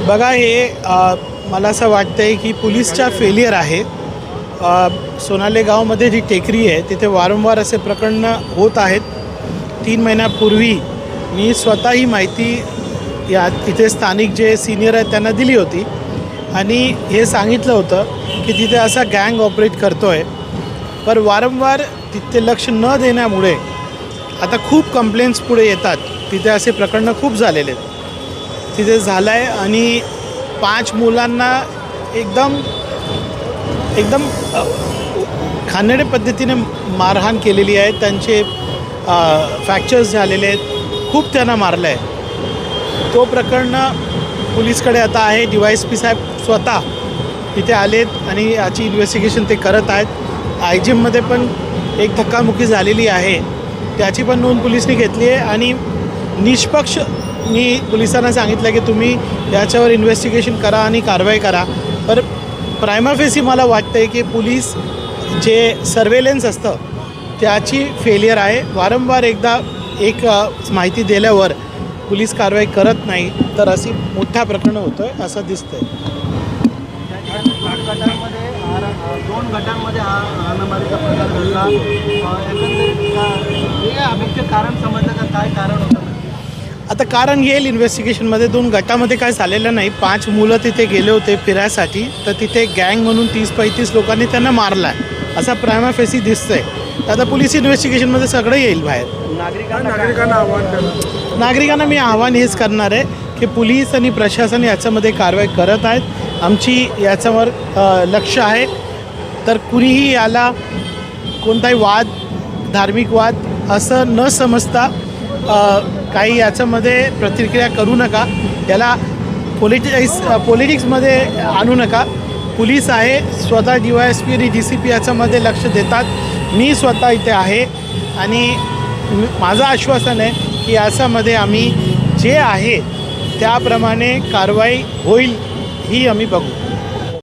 बघा हे मला असं वाटतं आहे की पोलीसचा फेलियर आहे। सोनाले गावामध्ये जी टेकरी आहे तिथे वारंवार असे प्रकरण होत आहेत। 3 महिन्यापूर्वी मी स्वतः ही माहिती या तिथे स्थानिक जे सीनियर आहेत त्यांना दिली होती आणि हे सांगितलं होतं की तिथे असा गँग ऑपरेट करतो आहे। पर वारंवार तिथे लक्ष न देण्यामुळे आता खूप कंप्लेंट्स पुढे येतात। तिथे असे प्रकरणं खूप झालेले आहेत तिथे झालं आहे आणि 5 मुलांना एकदम घाणेरड्या पद्धतीने मारहाण केलेली आहे। त्यांचे फ्रॅक्चर्स झालेले आहेत, खूप त्यांना मारलं आहे। तो प्रकरण पोलीसकडे आता आहे। DYSP साहेब स्वतः तिथे आलेत आणि याची इन्व्हेस्टिगेशन ते करत आहेत। IGMमध्ये पण एक धक्कामुक्की झालेली आहे, त्याची पण नोंद पोलिसांनी घेतली आहे आणि निष्पक्ष मी पोलिसांना सांगितलं की तुम्ही याच्यावर इन्व्हेस्टिगेशन करा आणि कारवाई करा। पर प्रायमा फेसी मला वाटतं आहे की पोलीस जे सर्वेलन्स असतं त्याची फेलियर आहे। वारंवार एकदा एक माहिती दिल्यावर पोलीस कारवाई करत नाही तर अशी मोठ्या प्रकरण होतं आहे असं दिसतं आहे। 2 गटांमध्ये हाणामारीचा प्रकार घडला। मुख्य कारण समजलं का, काय कारण होतं? आता कारण येईल इन्व्हेस्टिगेशनमध्ये। 2 गटामध्ये काय झालेलं नाही। 5 मुलं तिथे गेले होते फिरायसाठी, तर तिथे गँग म्हणून 30-35 लोकांनी त्यांना मारला आहे असा प्रायमा फेसी दिसतं आहे। आता पोलीस इन्व्हेस्टिगेशनमध्ये सगळं येईल बाहेर। नागरिकांना मी आव्हान हेच करणार आहे की पोलीस आणि प्रशासन याच्यामध्ये कारवाई करत आहेत। आमची याच्यावर लक्ष आहे, तर कुणीही याला कोणताही वाद, धार्मिक वाद असं न समजता काही याच्यामध्ये प्रतिक्रिया करू नका। याला पॉलिटिक्समध्ये आणू नका। पोलीस आहे, स्वतः DYSP आणि DCP याच्यामध्ये लक्ष देतात। मी स्वतः इथे आहे आणि माझं आश्वासन आहे की याच्यामध्ये आम्ही जे आहे त्याप्रमाणे कारवाई होईल ही आम्ही बघू।